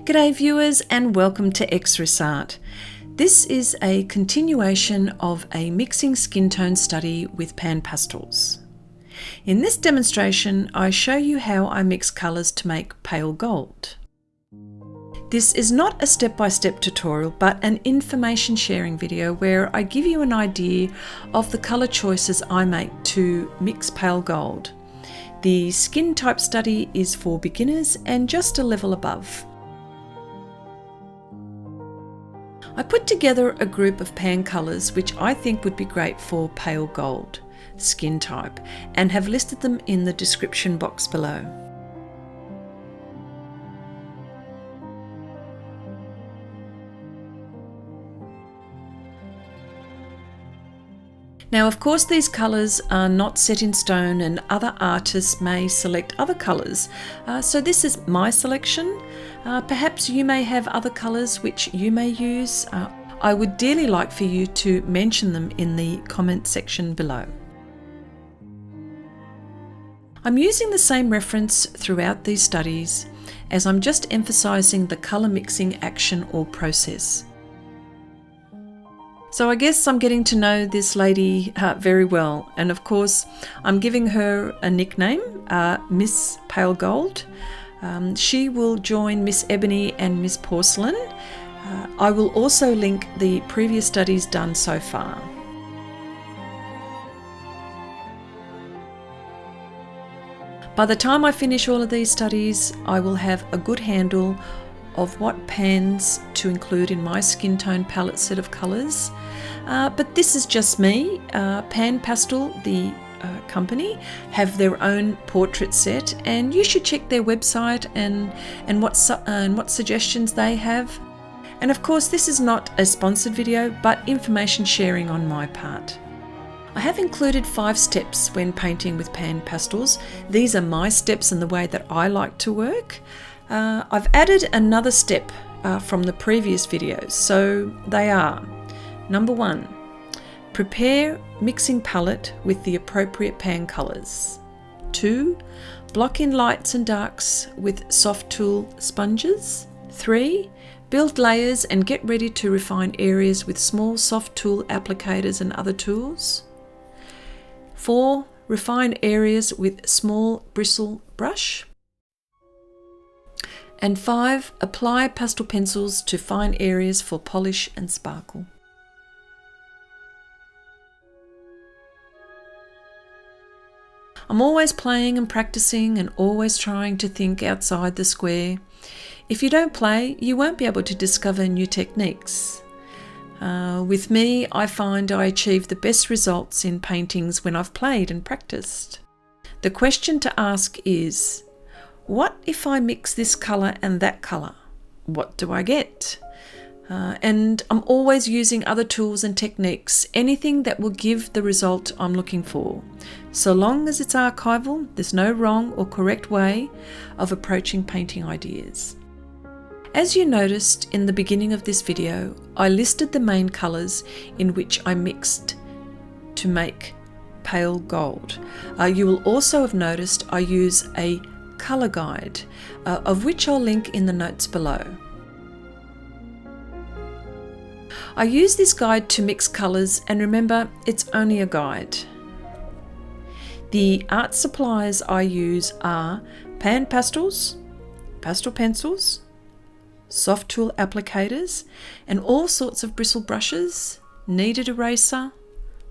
G'day viewers and welcome to Xrissart. This is a continuation of a mixing skin tone study with PanPastels. In this demonstration I show you how I mix colours to make pale gold. This is not a step-by-step tutorial but an information sharing video where I give you an idea of the colour choices I make to mix pale gold. The skin type study is for beginners and just a level above. I put together a group of pan colours which I think would be great for pale gold skin type and have listed them in the description box below. Now of course these colours are not set in stone and other artists may select other colours, so this is my selection. Perhaps you may have other colours which you may use. I would dearly like for you to mention them in the comment section below. I'm using the same reference throughout these studies as I'm just emphasising the colour mixing action or process. So I guess I'm getting to know this lady very well, and of course I'm giving her a nickname, Miss Pale Gold. She will join Miss Ebony and Miss Porcelain. I will also link the previous studies done so far. By the time I finish all of these studies, I will have a good handle of what pans to include in my skin tone palette set of colours. But this is just me. PanPastel, the company, have their own portrait set, and you should check their website and what suggestions they have. And of course this is not a sponsored video but information sharing on my part. I have included 5 steps when painting with PanPastels. These are my steps and the way that I like to work. I've added another step from the previous videos, so they are: number 1, prepare mixing palette with the appropriate pan colours. 2, block in lights and darks with Sofft Tool sponges. 3, build layers and get ready to refine areas with small Sofft Tool applicators and other tools. 4, refine areas with small bristle brush. And 5, apply pastel pencils to fine areas for polish and sparkle. I'm always playing and practicing and always trying to think outside the square. If you don't play, you won't be able to discover new techniques. With me, I find I achieve the best results in paintings when I've played and practiced. The question to ask is, what if I mix this colour and that colour? What do I get? And I'm always using other tools and techniques, anything that will give the result I'm looking for. So long as it's archival, there's no wrong or correct way of approaching painting ideas. As you noticed in the beginning of this video, I listed the main colours in which I mixed to make pale gold. You will also have noticed I use a colour guide, of which I'll link in the notes below. I use this guide to mix colours, and remember, it's only a guide. The art supplies I use are PanPastels, pastel pencils, Sofft Tool applicators, and all sorts of bristle brushes, kneaded eraser,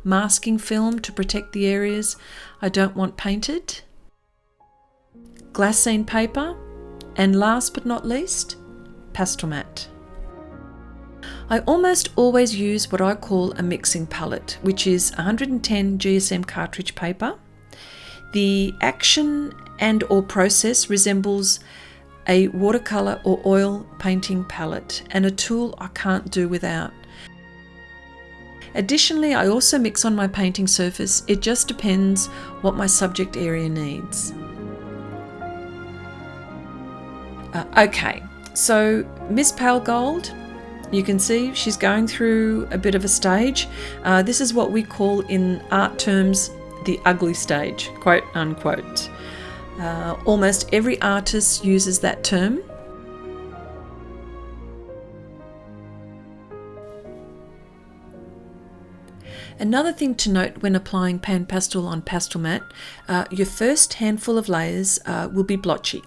masking film to protect the areas I don't want painted, glassine paper, and last but not least, Pastelmat. I almost always use what I call a mixing palette, which is 110 GSM cartridge paper. The action and or process resembles a watercolour or oil painting palette and a tool I can't do without. Additionally, I also mix on my painting surface. It just depends what my subject area needs. Okay, so Miss Pale Gold, you can see she's going through a bit of a stage. This is what we call in art terms the ugly stage, quote unquote. Almost every artist uses that term. Another thing to note when applying PanPastel on Pastelmat, your first handful of layers will be blotchy.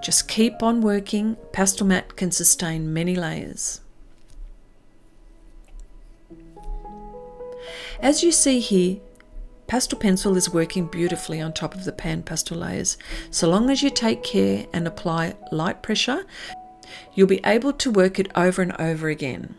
Just keep on working. Pastelmat can sustain many layers. As you see here, Pastel pencil is working beautifully on top of the PanPastel layers. So long as you take care and apply light pressure, you'll be able to work it over and over again.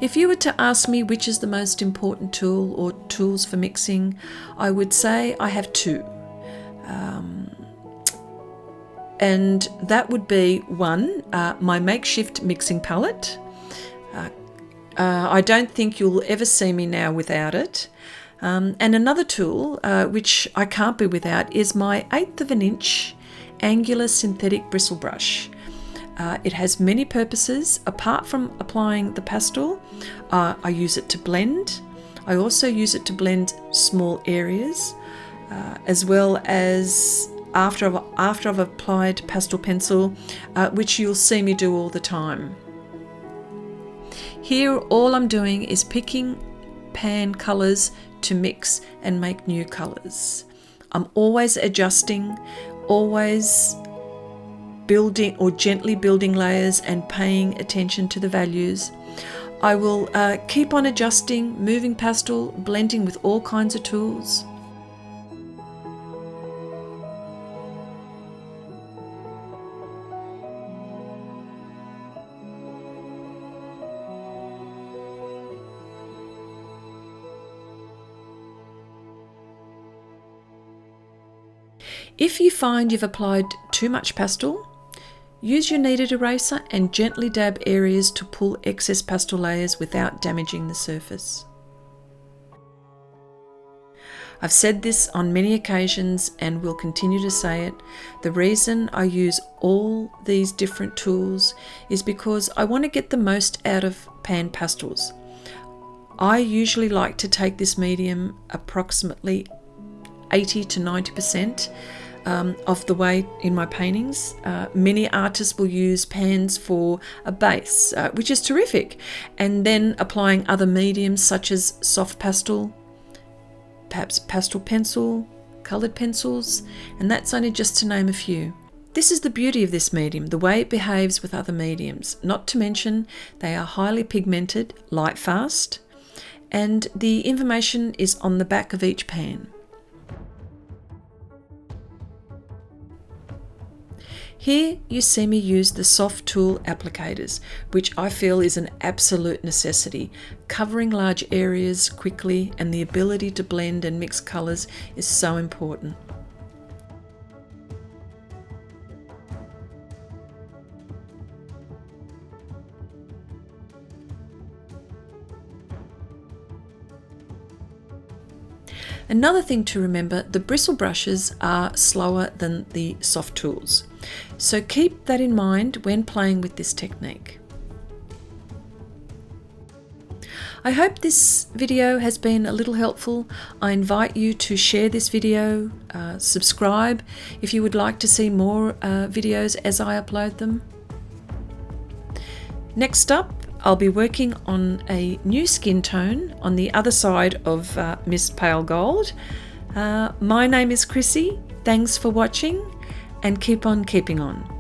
If you were to ask me which is the most important tool or tools for mixing, I would say I have two. And that would be one, my makeshift mixing palette. I don't think you'll ever see me now without it. And another tool, which I can't be without, is my 1/8 of an inch angular synthetic bristle brush. It has many purposes. Apart from applying the pastel, I use it to blend. I also use it to blend small areas, as well as after I've applied pastel pencil, which you'll see me do all the time. Here, all I'm doing is picking pan colours to mix and make new colours. I'm always adjusting, always building or gently building layers and paying attention to the values. I will keep on adjusting, moving pastel, blending with all kinds of tools. If you find you've applied too much pastel, use your kneaded eraser and gently dab areas to pull excess pastel layers without damaging the surface. I've said this on many occasions and will continue to say it. The reason I use all these different tools is because I want to get the most out of PanPastels. I usually like to take this medium approximately 80 to 90% of the way in my paintings. Many artists will use pans for a base, which is terrific, and then applying other mediums such as soft pastel, perhaps pastel pencil, coloured pencils, and that's only just to name a few. This is the beauty of this medium, the way it behaves with other mediums, not to mention they are highly pigmented, light fast, and the information is on the back of each pan. Here you see me use the Sofft Tool applicators, which I feel is an absolute necessity. Covering large areas quickly and the ability to blend and mix colours is so important. Another thing to remember, the bristle brushes are slower than the Sofft Tools. So keep that in mind when playing with this technique. I hope this video has been a little helpful. I invite you to share this video, subscribe if you would like to see more videos as I upload them. Next up, I'll be working on a new skin tone on the other side of Miss Pale Gold. My name is Chrissy. Thanks for watching and keep on keeping on.